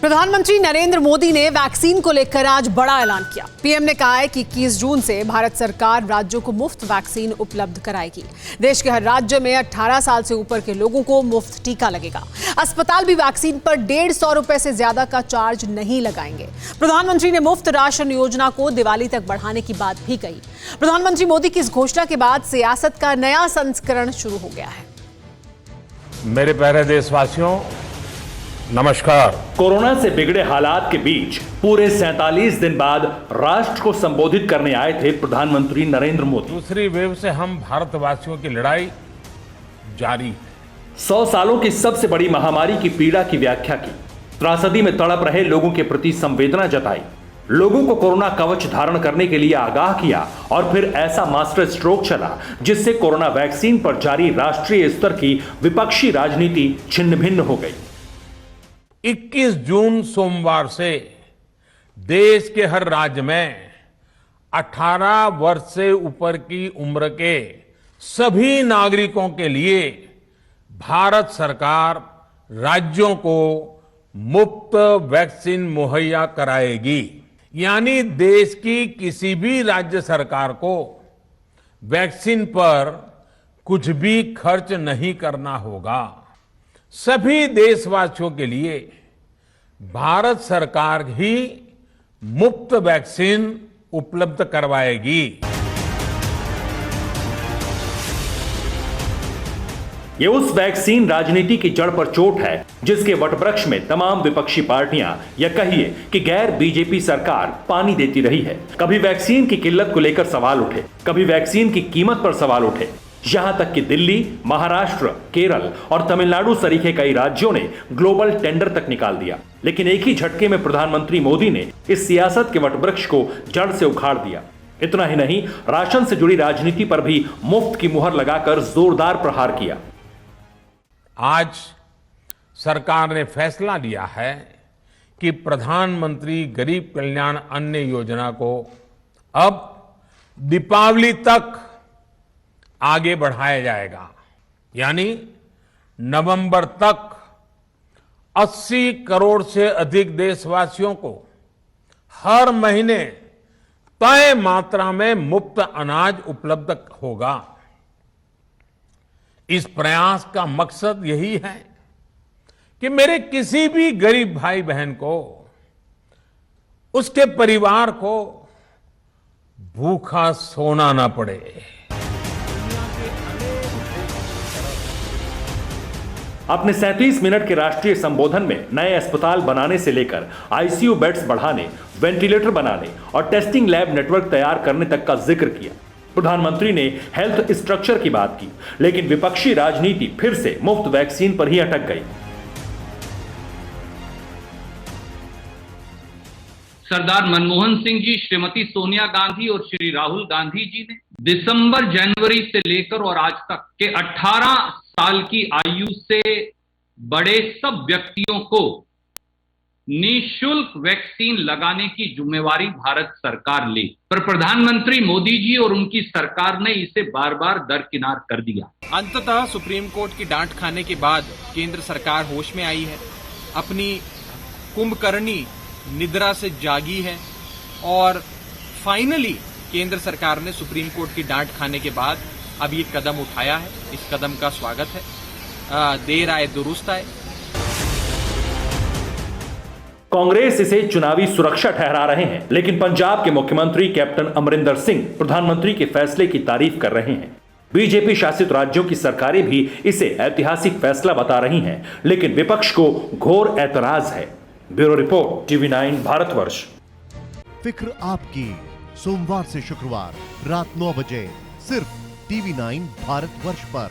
प्रधानमंत्री नरेंद्र मोदी ने वैक्सीन को लेकर आज बड़ा ऐलान किया। पीएम ने कहा है कि 21 जून से भारत सरकार राज्यों को मुफ्त वैक्सीन उपलब्ध कराएगी। देश के हर राज्य में 18 साल से ऊपर के लोगों को मुफ्त टीका लगेगा। अस्पताल भी वैक्सीन पर 150 रुपए से ज्यादा का चार्ज नहीं लगाएंगे। प्रधानमंत्री ने मुफ्त राशन योजना को दिवाली तक बढ़ाने की बात भी कही। प्रधानमंत्री मोदी की इस घोषणा के बाद सियासत का नया संस्करण शुरू हो गया है। मेरे प्यारे देशवासियों, नमस्कार। कोरोना से बिगड़े हालात के बीच पूरे 47 दिन बाद राष्ट्र को संबोधित करने आए थे प्रधानमंत्री नरेंद्र मोदी। दूसरी वेव से हम भारतवासियों की लड़ाई जारी है। 100 सालों की सबसे बड़ी महामारी की पीड़ा की व्याख्या की, त्रासदी में तड़प रहे लोगों के प्रति संवेदना जताई, लोगों को कोरोना कवच धारण करने के लिए आगाह किया और फिर ऐसा मास्टर स्ट्रोक चला जिससे कोरोना वैक्सीन पर जारी राष्ट्रीय स्तर की विपक्षी राजनीति छिन्न भिन्न हो गई। 21 जून सोमवार से देश के हर राज्य में 18 वर्ष से ऊपर की उम्र के सभी नागरिकों के लिए भारत सरकार राज्यों को मुफ्त वैक्सीन मुहैया कराएगी। यानी देश की किसी भी राज्य सरकार को वैक्सीन पर कुछ भी खर्च नहीं करना होगा। सभी देशवासियों के लिए भारत सरकार ही मुफ्त वैक्सीन उपलब्ध करवाएगी। ये उस वैक्सीन राजनीति की जड़ पर चोट है जिसके वटवृक्ष में तमाम विपक्षी पार्टियां या कहिए कि गैर बीजेपी सरकार पानी देती रही है। कभी वैक्सीन की किल्लत को लेकर सवाल उठे, कभी वैक्सीन की कीमत पर सवाल उठे, यहां तक कि दिल्ली, महाराष्ट्र, केरल और तमिलनाडु सरीखे कई राज्यों ने ग्लोबल टेंडर तक निकाल दिया। लेकिन एक ही झटके में प्रधानमंत्री मोदी ने इस सियासत के वटवृक्ष को जड़ से उखाड़ दिया। इतना ही नहीं, राशन से जुड़ी राजनीति पर भी मुफ्त की मुहर लगाकर जोरदार प्रहार किया। आज सरकार ने फैसला लिया है कि प्रधानमंत्री गरीब कल्याण अन्न योजना को अब दीपावली तक आगे बढ़ाया जाएगा। यानी नवंबर तक 80 करोड़ से अधिक देशवासियों को हर महीने तय मात्रा में मुफ्त अनाज उपलब्ध होगा। इस प्रयास का मकसद यही है कि मेरे किसी भी गरीब भाई बहन को, उसके परिवार को भूखा सोना ना पड़े। अपने 37 मिनट के राष्ट्रीय संबोधन में नए अस्पताल बनाने से लेकर आईसीयू बेड्स बढ़ाने, वेंटिलेटर बनाने और टेस्टिंग लैब नेटवर्क तैयार करने तक का जिक्र किया। प्रधानमंत्री ने हेल्थ स्ट्रक्चर की बात की, लेकिन विपक्षी राजनीति फिर से मुफ्त वैक्सीन पर ही अटक गई। सरदार मनमोहन सिंह जी, श्रीमती सोनिया गांधी और श्री राहुल गांधी जी ने दिसंबर, जनवरी से लेकर और आज तक के 18 साल की आयु से बड़े सब व्यक्तियों को निःशुल्क वैक्सीन लगाने की जिम्मेवारी भारत सरकार ली। पर प्रधानमंत्री मोदी जी और उनकी सरकार ने इसे बार बार दरकिनार कर दिया। अंततः सुप्रीम कोर्ट की डांट खाने के बाद केंद्र सरकार होश में आई है, अपनी कुंभकर्णी निद्रा से जागी है और फाइनली केंद्र सरकार ने सुप्रीम कोर्ट की डांट खाने के बाद अब ये कदम उठाया है। इस कदम का स्वागत है। देर आए दुरुस्त आए। कांग्रेस इसे चुनावी सुरक्षा ठहरा रहे हैं, लेकिन पंजाब के मुख्यमंत्री कैप्टन अमरिंदर सिंह प्रधानमंत्री के फैसले की तारीफ कर रहे हैं। बीजेपी शासित राज्यों की सरकारें भी इसे ऐतिहासिक फैसला बता रही हैं, लेकिन विपक्ष को घोर ऐतराज है। Bureau report, TV9 Bharatvarsh. फिक्र आपकी, सोमवार से शुक्रवार रात 9 बजे सिर्फ TV9 भारतवर्ष पर।